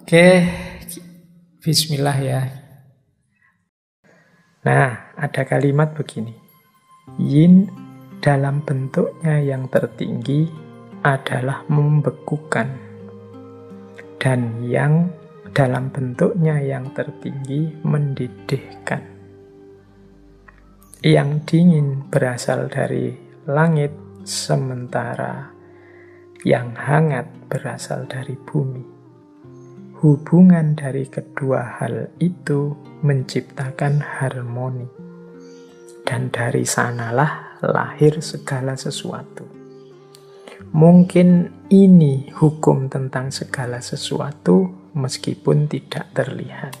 Oke, bismillah ya. Nah, ada kalimat begini. Yin dalam bentuknya yang tertinggi adalah membekukan. Dan yang dalam bentuknya yang tertinggi mendidihkan. Yang dingin berasal dari langit, sementara yang hangat berasal dari bumi. Hubungan dari kedua hal itu menciptakan harmoni. Dan dari sanalah lahir segala sesuatu. Mungkin ini hukum tentang segala sesuatu meskipun tidak terlihat.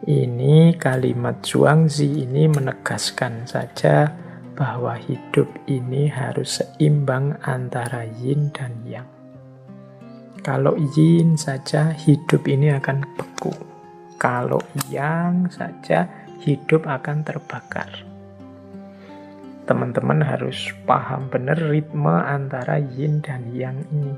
Ini kalimat Zhuangzi ini menegaskan saja bahwa hidup ini harus seimbang antara yin dan yang. Kalau yin saja, hidup ini akan beku. Kalau yang saja, hidup akan terbakar. Teman-teman harus paham benar ritme antara yin dan yang ini.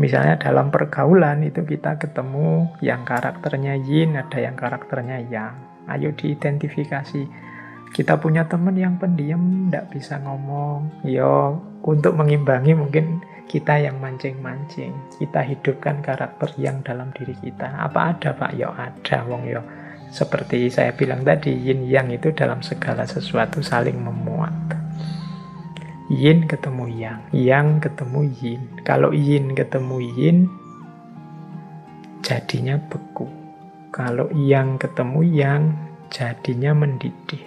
Misalnya dalam pergaulan itu kita ketemu yang karakternya yin, ada yang karakternya yang. Ayo diidentifikasi. Kita punya teman yang pendiam, tidak bisa ngomong. Yo, untuk mengimbangi mungkin kita yang mancing-mancing. Kita hidupkan karakter yang dalam diri kita. Apa ada, Pak? Yo ada, wong yo. Seperti saya bilang tadi, yin yang itu dalam segala sesuatu saling memuat. Yin ketemu yang ketemu yin. Kalau yin ketemu yin, jadinya beku. Kalau yang ketemu yang, jadinya mendidih.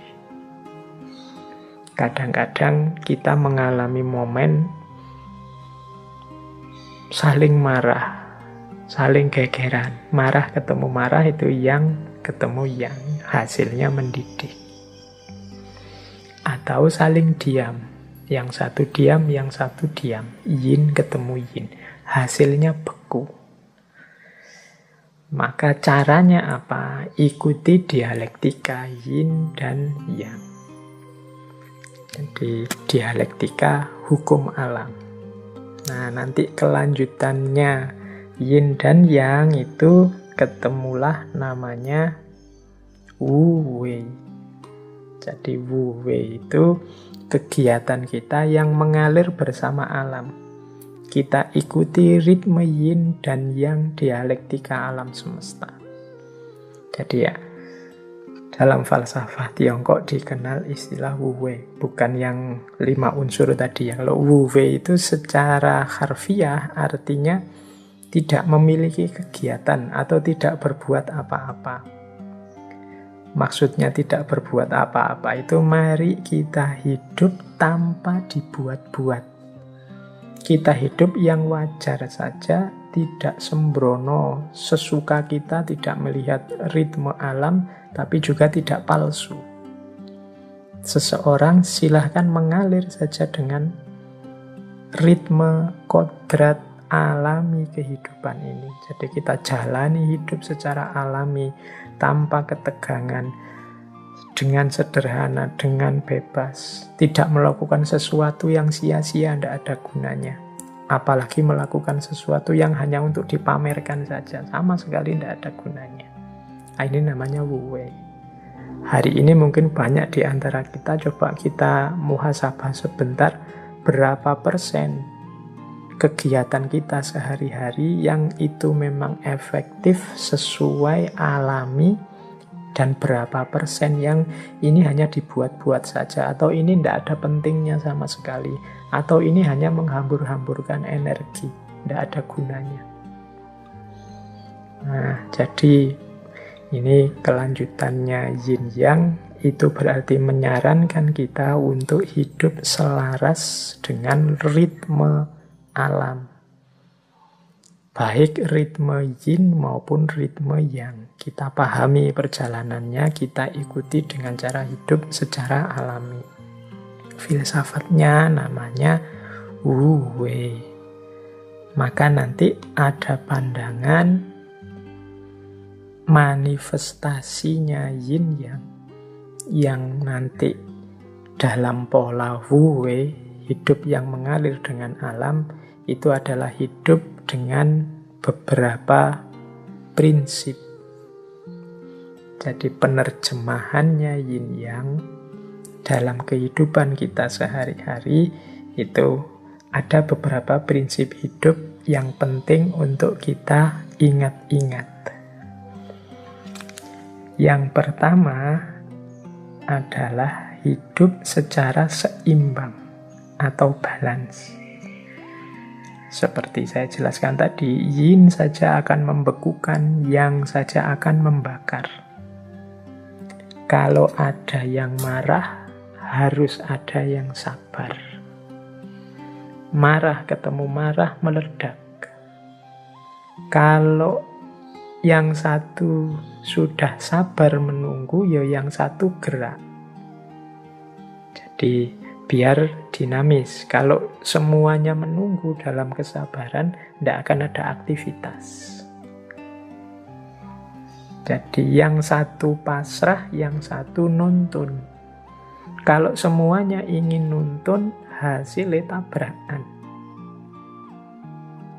Kadang-kadang kita mengalami momen saling marah, saling gegeran. Marah ketemu marah itu yang ketemu yang, hasilnya mendidih. Atau saling diam, yang satu diam, yang satu diam. Yin ketemu yin, hasilnya beku. Maka caranya apa? Ikuti dialektika yin dan yang. Jadi dialektika hukum alam. Nah, nanti kelanjutannya yin dan yang itu ketemulah namanya wu wei. Jadi wu wei itu kegiatan kita yang mengalir bersama alam. Kita ikuti ritme yin dan yang dialektika alam semesta. Jadi ya, dalam falsafah Tiongkok dikenal istilah Wu Wei, bukan yang 5 unsur tadi. Kalau Wu Wei itu secara harfiah artinya tidak memiliki kegiatan atau tidak berbuat apa-apa. Maksudnya tidak berbuat apa-apa itu mari kita hidup tanpa dibuat-buat. Kita hidup yang wajar saja, tidak sembrono, sesuka kita, tidak melihat ritme alam, tapi juga tidak palsu. Seseorang silahkan mengalir saja dengan ritme kodrat alami kehidupan ini. Jadi kita jalani hidup secara alami, tanpa ketegangan, dengan sederhana, dengan bebas. Tidak melakukan sesuatu yang sia-sia, tidak ada gunanya. Apalagi melakukan sesuatu yang hanya untuk dipamerkan saja, sama sekali tidak ada gunanya. Ini namanya Wu Wei. Hari ini mungkin banyak di antara kita, coba kita muhasabah sebentar, berapa persen kegiatan kita sehari-hari yang itu memang efektif, sesuai, alami, dan berapa persen yang ini hanya dibuat-buat saja, atau ini tidak ada pentingnya sama sekali, atau ini hanya menghambur-hamburkan energi, tidak ada gunanya. Nah, jadi ini kelanjutannya yin yang, itu berarti menyarankan kita untuk hidup selaras dengan ritme alam. Baik ritme yin maupun ritme yang. Kita pahami perjalanannya, kita ikuti dengan cara hidup secara alami. Filsafatnya namanya Wu Wei. Maka nanti ada pandangan manifestasinya yin yang nanti dalam pola Wu Wei, hidup yang mengalir dengan alam, itu adalah hidup dengan beberapa prinsip. Jadi penerjemahannya yin yang dalam kehidupan kita sehari-hari itu ada beberapa prinsip hidup yang penting untuk kita ingat-ingat. Yang pertama adalah hidup secara seimbang atau balance. Seperti saya jelaskan tadi, yin saja akan membekukan, yang saja akan membakar. Kalau ada yang marah, harus ada yang sabar. Marah ketemu marah meledak. Kalau yang satu sudah sabar menunggu, ya yang satu gerak. Jadi biar dinamis. Kalau semuanya menunggu dalam kesabaran, tidak akan ada aktivitas. Jadi yang satu pasrah, yang satu nuntun. Kalau semuanya ingin nuntun, hasilnya tabrakan.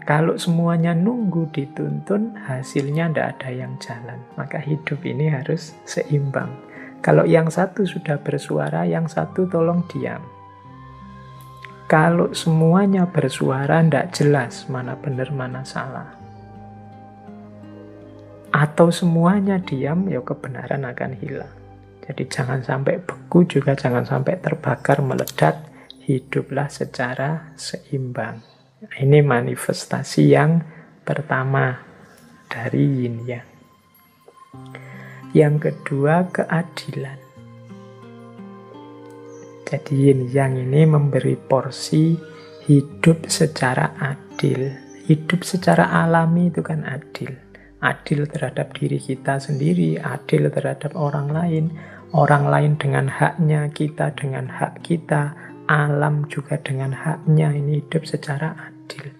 Kalau semuanya nunggu dituntun, hasilnya tidak ada yang jalan. Maka hidup ini harus seimbang. Kalau yang satu sudah bersuara, yang satu tolong diam. Kalau semuanya bersuara, tidak jelas mana benar, mana salah. Atau semuanya diam, ya kebenaran akan hilang. Jadi jangan sampai beku, juga jangan sampai terbakar, meledak. Hiduplah secara seimbang. Ini manifestasi yang pertama dari yin yang. Yang kedua, keadilan. Jadi yin yang ini memberi porsi hidup secara adil. Hidup secara alami itu kan adil. Adil terhadap diri kita sendiri, adil terhadap orang lain dengan haknya, kita dengan hak kita, alam juga dengan haknya. Ini hidup secara adil.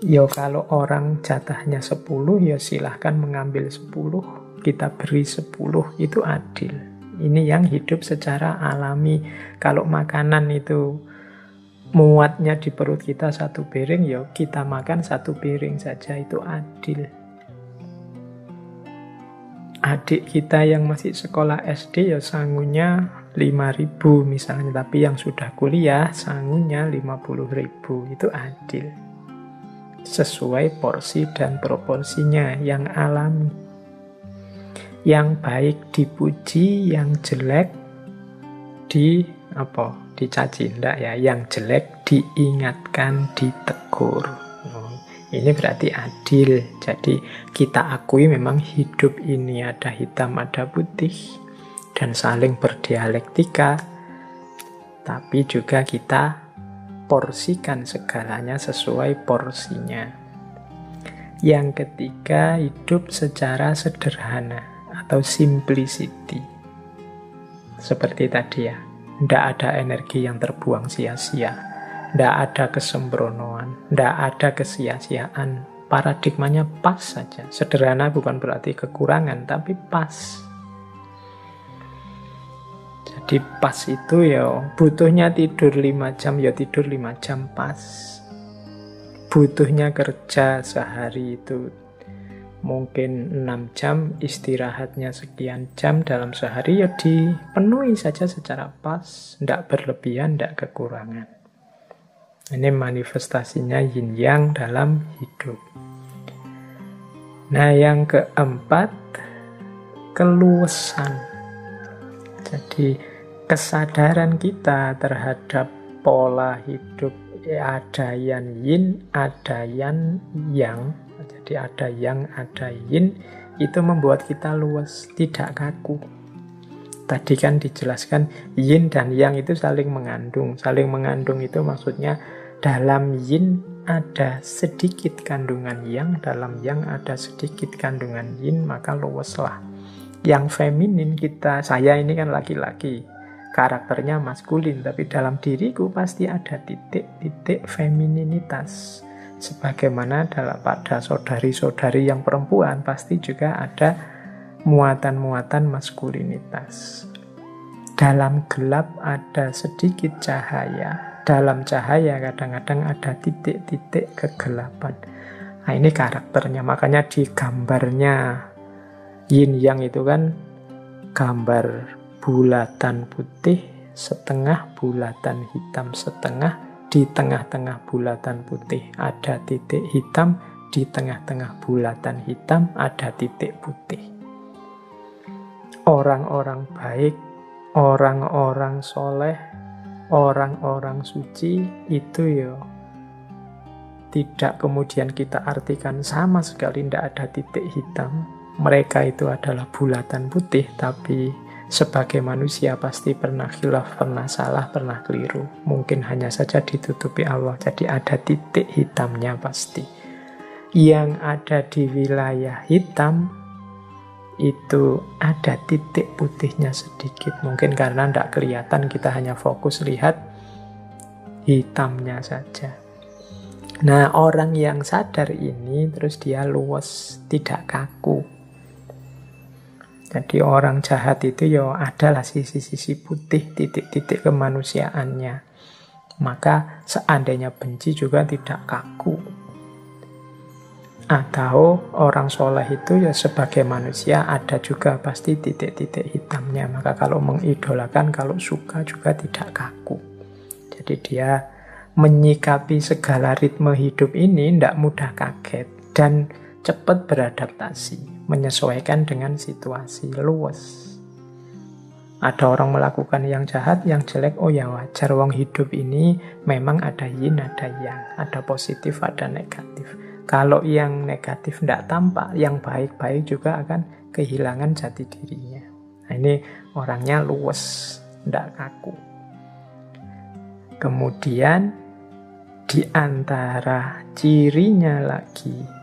Ya kalau orang jatahnya 10, ya silahkan mengambil 10, kita beri 10, itu adil. Ini yang hidup secara alami. Kalau makanan itu muatnya di perut kita 1 piring, ya kita makan 1 piring saja, itu adil. Adik kita yang masih sekolah SD ya sangunya 5.000 misalnya, tapi yang sudah kuliah sangunya 50.000, itu adil. Sesuai porsi dan proporsinya yang alami. Yang baik dipuji, yang jelek dicaci, enggak ya, yang jelek diingatkan, ditegur. Ini berarti adil. Jadi kita akui memang hidup ini ada hitam, ada putih, dan saling berdialektika, tapi juga kita porsikan segalanya sesuai porsinya. Yang ketiga, hidup secara sederhana atau simplicity. Seperti tadi ya, tidak ada energi yang terbuang sia-sia, tidak ada kesembronoan, tidak ada kesia-siaan. Paradigmanya pas saja. Sederhana bukan berarti kekurangan, tapi pas. Jadi pas itu ya, butuhnya tidur 5 jam, ya tidur 5 jam pas. Butuhnya kerja sehari itu mungkin 6 jam, istirahatnya sekian jam dalam sehari, ya dipenuhi saja secara pas, tidak berlebihan, tidak kekurangan. Ini manifestasinya yin yang dalam hidup. Nah, yang keempat, keluasan. Jadi kesadaran kita terhadap pola hidup, ada yang yin, ada yang yang. Jadi ada yang, ada yin, itu membuat kita luas, tidak kaku. Tadi kan dijelaskan yin dan yang itu saling mengandung. Saling mengandung itu maksudnya dalam yin ada sedikit kandungan yang, dalam yang ada sedikit kandungan yin, maka luaslah. Yang feminin kita, saya ini kan laki-laki, karakternya maskulin, tapi dalam diriku pasti ada titik-titik femininitas. Sebagaimana pada saudari-saudari yang perempuan pasti juga ada muatan-muatan maskulinitas. Dalam gelap ada sedikit cahaya, dalam cahaya kadang-kadang ada titik-titik kegelapan. Nah, ini karakternya. Makanya di gambarnya yin yang itu kan gambar bulatan putih, setengah bulatan hitam, setengah di tengah-tengah bulatan putih ada titik hitam, di tengah-tengah bulatan hitam ada titik putih. Orang-orang baik, orang-orang soleh, orang-orang suci itu ya tidak kemudian kita artikan sama sekali tidak ada titik hitam. Mereka itu adalah bulatan putih, tapi sebagai manusia pasti pernah khilaf, pernah salah, pernah keliru. Mungkin hanya saja ditutupi Allah, jadi ada titik hitamnya pasti. Yang ada di wilayah hitam itu ada titik putihnya sedikit. Mungkin karena tidak kelihatan, kita hanya fokus lihat hitamnya saja. Nah, orang yang sadar ini terus dia luwes, tidak kaku. Jadi orang jahat itu ya adalah sisi-sisi putih, titik-titik kemanusiaannya. Maka seandainya benci juga tidak kaku. Atau orang soleh itu ya sebagai manusia ada juga pasti titik-titik hitamnya. Maka kalau mengidolakan, kalau suka juga tidak kaku. Jadi dia menyikapi segala ritme hidup ini tidak mudah kaget dan cepat beradaptasi, menyesuaikan dengan situasi, luwes. Ada orang melakukan yang jahat, yang jelek, oh ya wajar, wong hidup ini memang ada yin, ada yang, ada positif, ada negatif. Kalau yang negatif tidak tampak, yang baik-baik juga akan kehilangan jati dirinya. Nah, ini orangnya luwes, tidak kaku. Kemudian di antara cirinya lagi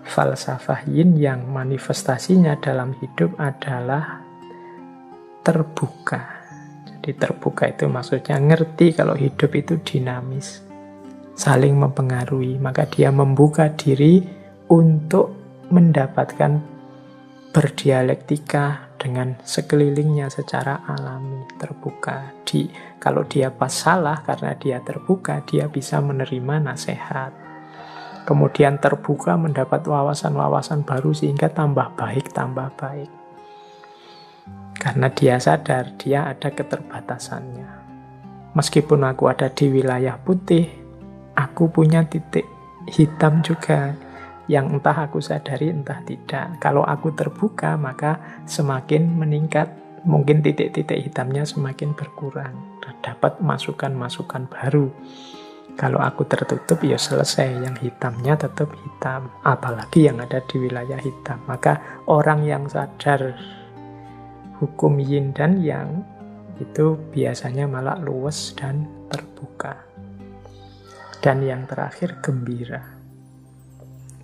falsafah yin yang manifestasinya dalam hidup adalah terbuka. Jadi terbuka itu maksudnya ngerti kalau hidup itu dinamis, saling mempengaruhi. Maka dia membuka diri untuk mendapatkan berdialektika dengan sekelilingnya secara alami, terbuka. Kalau dia pas salah, karena dia terbuka, dia bisa menerima nasihat. Kemudian terbuka mendapat wawasan-wawasan baru sehingga tambah baik. Karena dia sadar dia ada keterbatasannya. Meskipun aku ada di wilayah putih, aku punya titik hitam juga yang entah aku sadari entah tidak. Kalau aku terbuka maka semakin meningkat, mungkin titik-titik hitamnya semakin berkurang, dapat masukan-masukan baru. Kalau aku tertutup ya selesai, yang hitamnya tetap hitam, apalagi yang ada di wilayah hitam. Maka orang yang sadar hukum yin dan yang itu biasanya malah luwes dan terbuka. Dan yang terakhir gembira.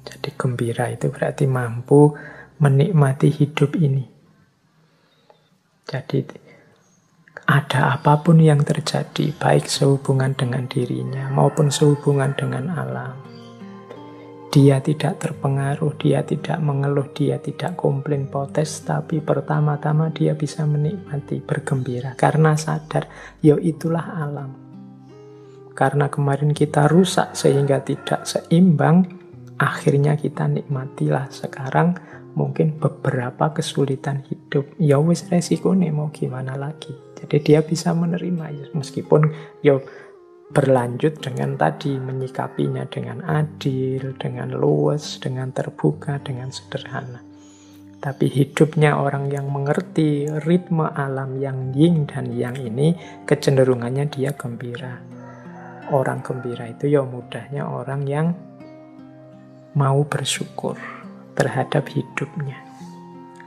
Jadi gembira itu berarti mampu menikmati hidup ini. Jadi ada apapun yang terjadi, baik sehubungan dengan dirinya maupun sehubungan dengan alam, dia tidak terpengaruh, dia tidak mengeluh, dia tidak komplain, protes, tapi pertama-tama dia bisa menikmati, bergembira karena sadar, ya itulah alam. Karena kemarin kita rusak sehingga tidak seimbang, akhirnya kita nikmatilah sekarang. Mungkin beberapa kesulitan hidup, ya wis resiko nih, mau gimana lagi. Jadi dia bisa menerima ya, meskipun ya berlanjut dengan tadi menyikapinya dengan adil, dengan luwes, dengan terbuka, dengan sederhana. Tapi hidupnya orang yang mengerti ritme alam yang yin dan yang ini, kecenderungannya dia gembira. Orang gembira itu ya mudahnya orang yang mau bersyukur terhadap hidupnya.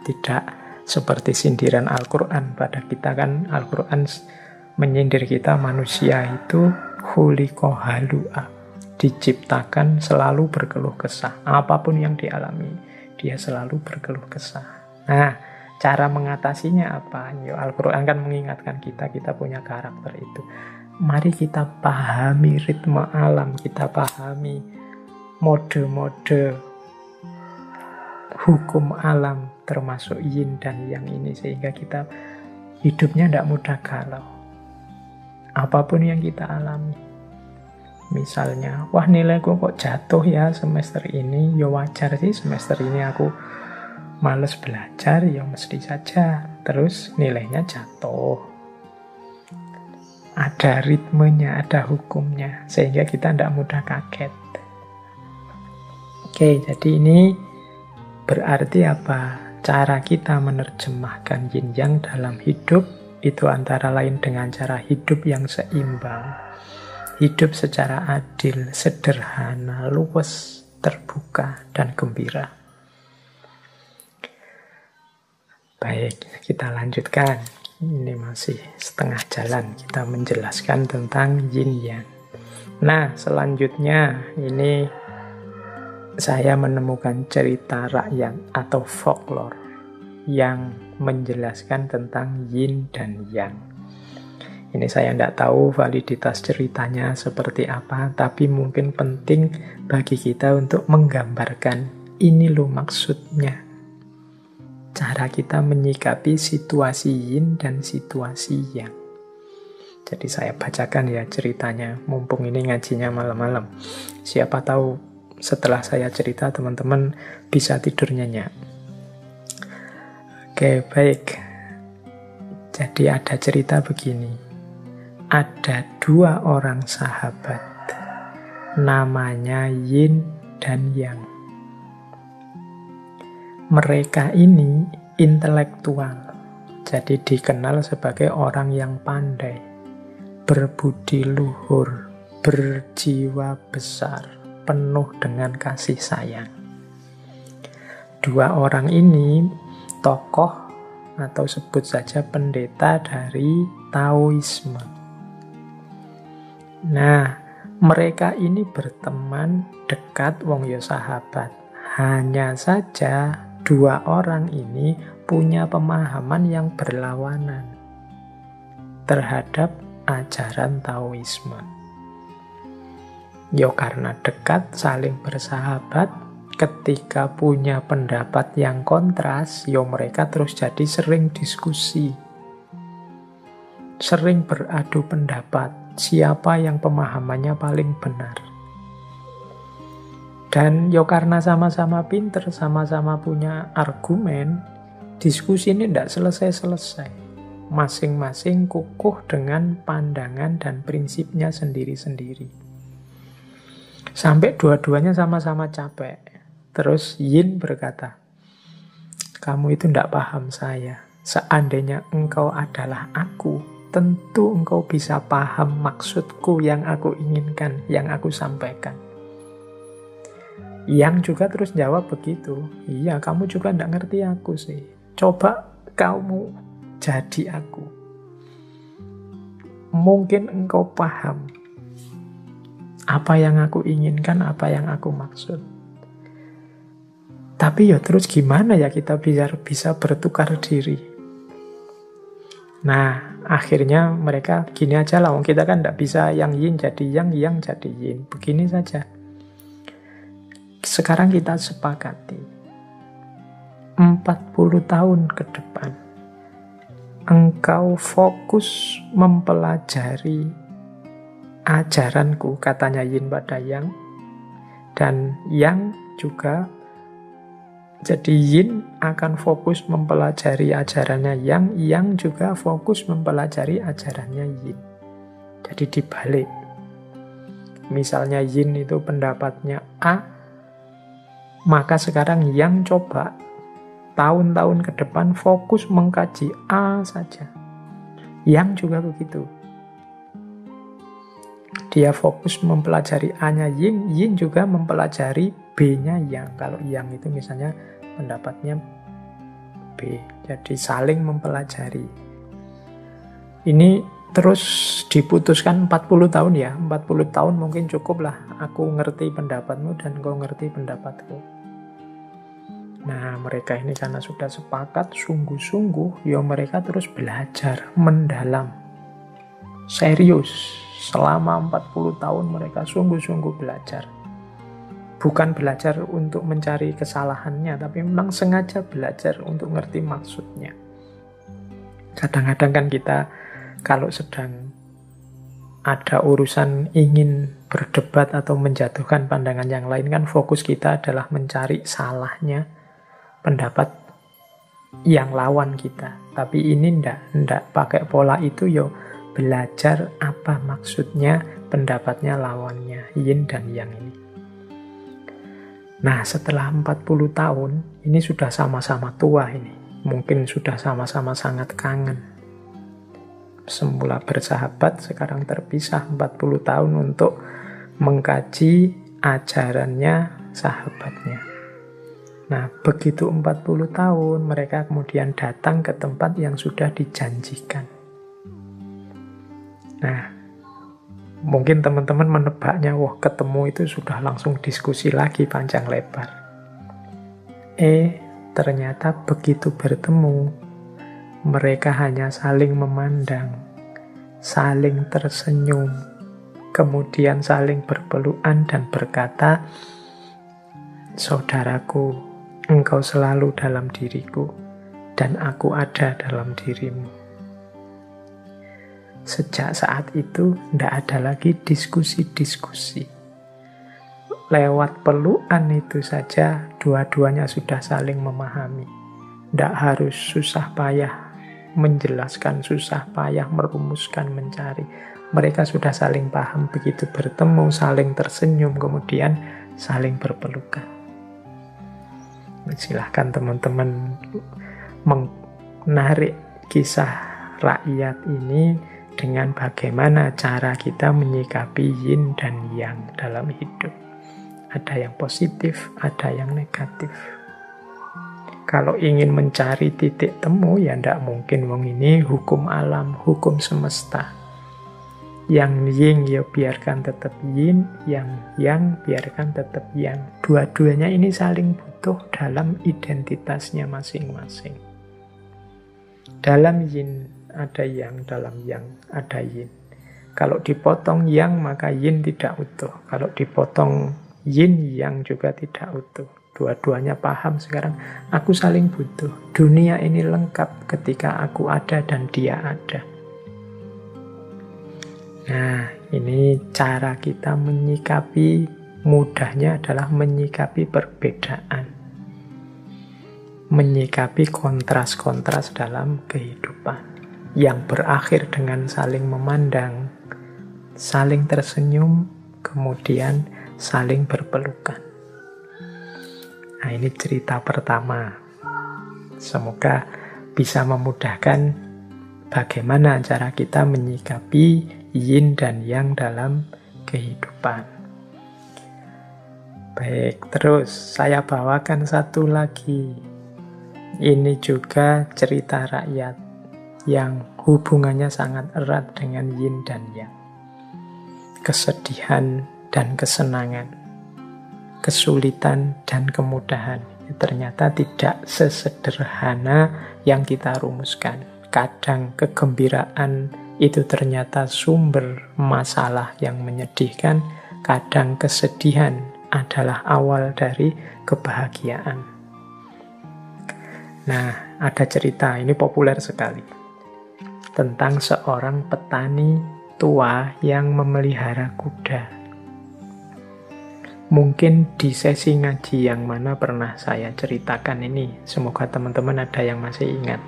Tidak seperti sindiran Al-Quran pada kita, kan Al-Quran menyindir kita, manusia itu khuliqa halu'a, diciptakan selalu berkeluh kesah. Apapun yang dialami, dia selalu berkeluh kesah. Nah, cara mengatasinya apa? Ya, Al-Quran kan mengingatkan kita punya karakter itu. Mari kita pahami ritme alam, kita pahami mode-mode hukum alam, termasuk yin dan yang ini, sehingga kita hidupnya tidak mudah galau. apapun yang kita alami. Misalnya, wah nilaiku kok jatuh ya semester ini, ya wajar sih semester ini aku males belajar, ya mesti saja. Terus nilainya jatuh. Ada ritmenya, ada hukumnya, sehingga kita tidak mudah kaget. Oke, jadi ini berarti apa? Cara kita menerjemahkan yin yang dalam hidup itu antara lain dengan cara hidup yang seimbang, hidup secara adil, sederhana, luwes, terbuka, dan gembira. Baik, kita lanjutkan. Ini masih setengah jalan kita menjelaskan tentang yin yang. Nah, selanjutnya ini saya menemukan cerita rakyat atau folklore yang menjelaskan tentang yin dan yang. Ini saya tidak tahu validitas ceritanya seperti apa, tapi mungkin penting bagi kita untuk menggambarkan ini loh maksudnya. Cara kita menyikapi situasi yin dan situasi yang. Jadi saya bacakan ya ceritanya, mumpung ini ngajinya malam-malam. Siapa tahu setelah saya cerita teman-teman bisa tidur nyenyak. Oke, baik. Jadi ada cerita begini. Ada 2 orang sahabat. Namanya Yin dan Yang. Mereka ini intelektual, jadi dikenal sebagai orang yang pandai, berbudi luhur, berjiwa besar, penuh dengan kasih sayang. 2 orang ini tokoh atau sebut saja pendeta dari Taoisme. Nah, mereka ini berteman dekat, wong yo sahabat. Hanya saja 2 orang ini punya pemahaman yang berlawanan terhadap ajaran Taoisme. Ya karena dekat, saling bersahabat, ketika punya pendapat yang kontras, ya mereka terus jadi sering diskusi. Sering beradu pendapat, siapa yang pemahamannya paling benar. Dan ya karena sama-sama pinter, sama-sama punya argumen, diskusi ini tidak selesai-selesai. Masing-masing kukuh dengan pandangan dan prinsipnya sendiri-sendiri. Sampai dua-duanya sama-sama capek. Terus Yin berkata, kamu itu tidak paham saya. Seandainya engkau adalah aku, tentu engkau bisa paham maksudku yang aku inginkan, yang aku sampaikan. Yang juga terus jawab begitu. Iya, kamu juga tidak ngerti aku sih. Coba kamu jadi aku. Mungkin engkau paham apa yang aku inginkan, apa yang aku maksud. Tapi ya terus gimana ya kita bisa bertukar diri? Nah, akhirnya mereka gini aja lah. Kita kan tidak bisa yang yin jadi yang jadi yin. Begini saja. Sekarang kita sepakati 40 tahun ke depan engkau fokus mempelajari ajaranku, katanya Yin pada Yang, dan Yang juga jadi Yin akan fokus mempelajari ajarannya Yang juga fokus mempelajari ajarannya Yin. Jadi dibalik. Misalnya Yin itu pendapatnya A, maka sekarang Yang coba tahun-tahun ke depan fokus mengkaji A saja. Yang juga begitu. Dia fokus mempelajari A-nya Yin, Yin juga mempelajari B-nya Yang. Kalau Yang itu misalnya pendapatnya B. Jadi saling mempelajari. Ini terus diputuskan 40 tahun ya. 40 tahun mungkin cukup lah. Aku ngerti pendapatmu dan kau ngerti pendapatku. Nah, mereka ini karena sudah sepakat sungguh-sungguh, ya mereka terus belajar mendalam. Serius. Selama 40 tahun mereka sungguh-sungguh belajar. Bukan belajar untuk mencari kesalahannya, tapi memang sengaja belajar untuk ngerti maksudnya. Kadang-kadang kan kita kalau sedang ada urusan ingin berdebat atau menjatuhkan pandangan yang lain, kan fokus kita adalah mencari salahnya pendapat yang lawan kita. Tapi ini ndak pakai pola itu, yo belajar apa maksudnya pendapatnya lawannya, yin dan yang ini. Nah, setelah 40 tahun, ini sudah sama-sama tua ini. Mungkin sudah sama-sama sangat kangen. Semula bersahabat, sekarang terpisah 40 tahun untuk mengkaji ajarannya sahabatnya. Nah, begitu 40 tahun, mereka kemudian datang ke tempat yang sudah dijanjikan. Nah, mungkin teman-teman menebaknya, wah ketemu itu sudah langsung diskusi lagi panjang lebar. Ternyata begitu bertemu, mereka hanya saling memandang, saling tersenyum, kemudian saling berpelukan dan berkata, "Saudaraku, engkau selalu dalam diriku, dan aku ada dalam dirimu." Sejak saat itu, tidak ada lagi diskusi-diskusi. Lewat pelukan itu saja, dua-duanya sudah saling memahami. Tidak harus susah payah menjelaskan, susah payah merumuskan, mencari. Mereka sudah saling paham, begitu bertemu, saling tersenyum, kemudian saling berpelukan. Silahkan teman-teman menarik kisah rakyat ini dengan bagaimana cara kita menyikapi yin dan yang dalam hidup. Ada yang positif, ada yang negatif. Kalau ingin mencari titik temu, ya tidak mungkin. Wong ini hukum alam, hukum semesta. Yang yin ya biarkan tetap yin, yang biarkan tetap yang. Dua-duanya ini saling butuh dalam identitasnya masing-masing. Dalam yin ada yang, dalam yang ada yin. Kalau dipotong yang, maka yin tidak utuh. Kalau dipotong yin, yang juga tidak utuh. Dua-duanya paham sekarang, aku saling butuh. Dunia ini lengkap ketika aku ada dan dia ada. Nah, ini cara kita menyikapi, mudahnya adalah menyikapi perbedaan. Menyikapi kontras-kontras dalam kehidupan. Yang berakhir dengan saling memandang, saling tersenyum, kemudian saling berpelukan. Nah, ini cerita pertama. Semoga bisa memudahkan bagaimana cara kita menyikapi yin dan yang dalam kehidupan. Baik, terus saya bawakan satu lagi. Ini juga cerita rakyat yang hubungannya sangat erat dengan yin dan yang. Kesedihan dan kesenangan. Kesulitan dan kemudahan. Ternyata tidak sesederhana yang kita rumuskan. Kadang kegembiraan itu ternyata sumber masalah yang menyedihkan. Kadang kesedihan adalah awal dari kebahagiaan. Nah, ada cerita, ini populer sekali, tentang seorang petani tua yang memelihara kuda. Mungkin di sesi ngaji yang mana pernah saya ceritakan ini. Semoga teman-teman ada yang masih ingat.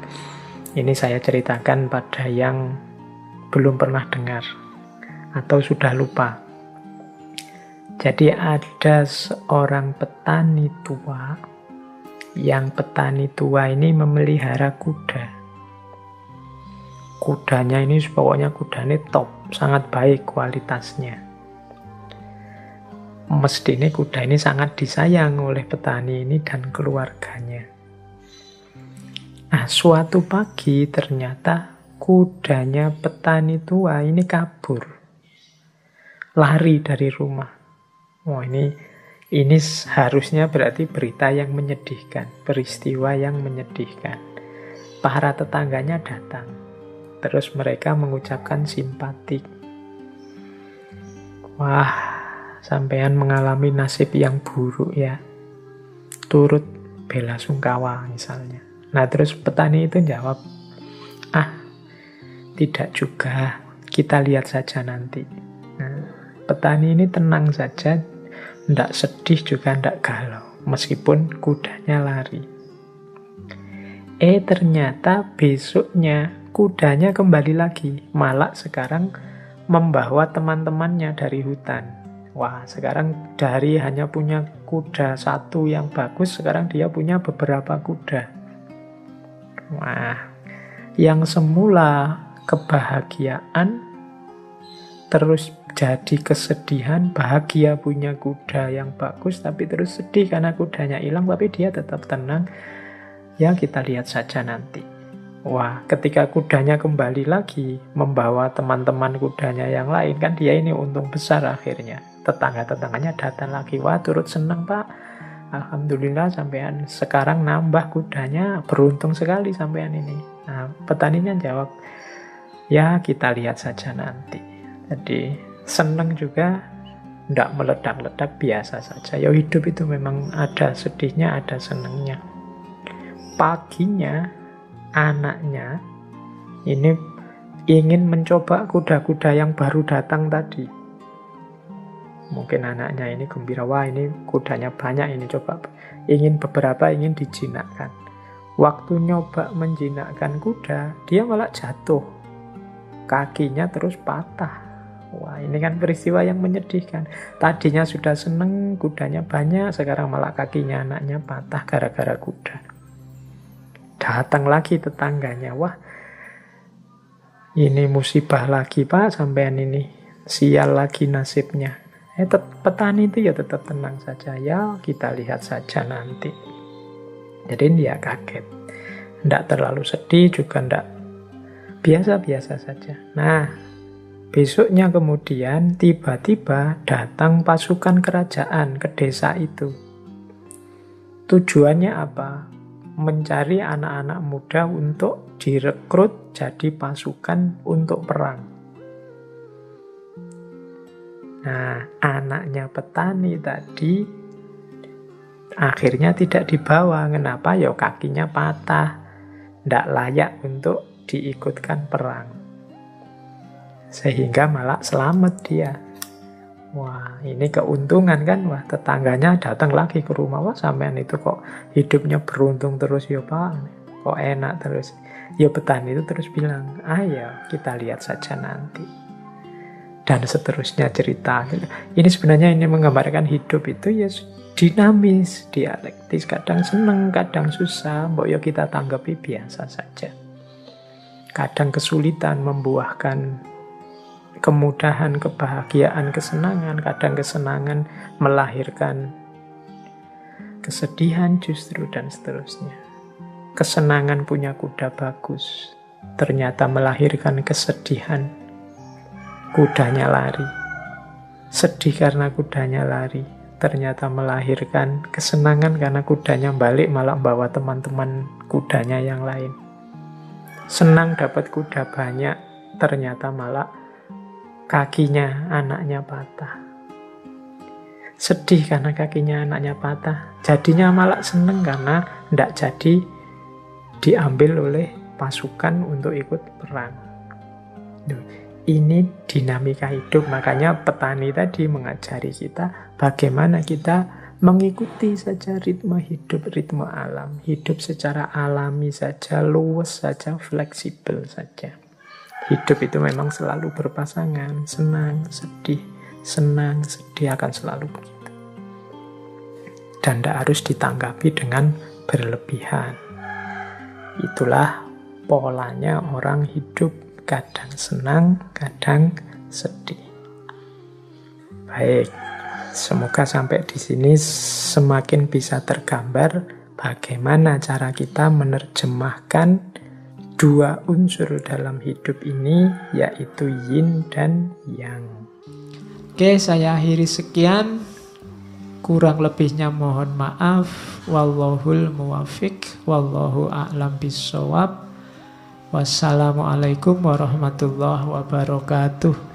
Ini saya ceritakan pada yang belum pernah dengar atau sudah lupa. Jadi ada seorang petani tua, yang petani tua ini memelihara kuda. Kudanya ini pokoknya kudanya top, sangat baik kualitasnya. Mestinya kuda ini sangat disayang oleh petani ini dan keluarganya. Nah, suatu pagi ternyata kudanya petani tua ini kabur. Lari dari rumah. Oh, ini harusnya berarti berita yang menyedihkan, peristiwa yang menyedihkan. Para tetangganya datang. Terus mereka mengucapkan simpati. Wah, sampean mengalami nasib yang buruk ya. Turut bela sungkawa misalnya. Nah, terus petani itu jawab, tidak juga. kita lihat saja nanti. Nah, petani ini tenang saja, tidak sedih juga tidak galau, meskipun kudanya lari. Ternyata besoknya kudanya kembali lagi, malah sekarang membawa teman-temannya dari hutan. Wah, sekarang dari hanya punya kuda satu yang bagus, sekarang dia punya beberapa kuda. Wah, yang semula kebahagiaan terus jadi kesedihan, bahagia punya kuda yang bagus, tapi terus sedih karena kudanya hilang, tapi dia tetap tenang. Ya, kita lihat saja nanti. Wah, ketika kudanya kembali lagi, membawa teman-teman kudanya yang lain, kan dia ini untung besar akhirnya. Tetangga-tetangganya datang lagi, wah turut senang Pak. Alhamdulillah sampean sekarang nambah kudanya, beruntung sekali sampean ini. Nah, petaninya jawab, ya kita lihat saja nanti. Jadi senang juga, tidak meledak-ledak, biasa saja. Ya hidup itu memang ada sedihnya, ada senangnya. Paginya anaknya ini ingin mencoba kuda-kuda yang baru datang tadi. Mungkin anaknya ini gembira, wah ini kudanya banyak, ini coba ingin beberapa, ingin dijinakkan. Waktu nyoba menjinakkan kuda, dia malah jatuh, kakinya terus patah. Wah, ini kan peristiwa yang menyedihkan. Tadinya sudah seneng, kudanya banyak, sekarang malah kakinya anaknya patah gara-gara kuda. Datang lagi tetangganya, wah ini musibah lagi Pak, sampean ini sial lagi nasibnya. Petani itu ya tetap tenang saja, ya kita lihat saja nanti. Jadi dia kaget, tidak terlalu sedih juga tidak, biasa-biasa saja. Nah, besoknya kemudian tiba-tiba datang pasukan kerajaan ke desa itu. Tujuannya apa? Mencari anak-anak muda untuk direkrut jadi pasukan untuk perang. Nah, anaknya petani tadi akhirnya tidak dibawa. Kenapa? Ya kakinya patah, tidak layak untuk diikutkan perang. Sehingga malah selamat dia. Wah, ini keuntungan kan? Wah, tetangganya datang lagi ke rumah. Wah, sampean itu kok hidupnya beruntung terus ya Pak? Kok enak terus? Ya petani itu terus bilang, ya kita lihat saja nanti. Dan seterusnya cerita. Ini sebenarnya ini menggambarkan hidup itu ya dinamis, dialektis. Kadang senang, kadang susah. Mbok ya kita tanggapi biasa saja. Kadang kesulitan membuahkan kemudahan, kebahagiaan, kesenangan. Kadang kesenangan melahirkan kesedihan justru, dan seterusnya. Kesenangan punya kuda bagus, ternyata melahirkan kesedihan. Kudanya lari. Sedih karena kudanya lari, ternyata melahirkan kesenangan karena kudanya balik, malah bawa teman-teman kudanya yang lain. Senang dapat kuda banyak, ternyata malah kakinya anaknya patah. Sedih karena kakinya anaknya patah, jadinya malah seneng karena tidak jadi diambil oleh pasukan untuk ikut perang. Ini dinamika hidup. Makanya petani tadi mengajari kita bagaimana kita mengikuti saja ritme hidup, ritme alam. Hidup secara alami saja, luwes saja, fleksibel saja. Hidup itu memang selalu berpasangan, senang, sedih akan selalu begitu. Dan tidak harus ditanggapi dengan berlebihan. Itulah polanya orang hidup, kadang senang, kadang sedih. Baik, semoga sampai di sini semakin bisa tergambar bagaimana cara kita menerjemahkan dua unsur dalam hidup ini, yaitu yin dan yang. Oke, saya akhiri sekian. Kurang lebihnya mohon maaf. Wallahul muwafiq, wallahu a'lam bishawab. Wassalamualaikum warahmatullahi wabarakatuh.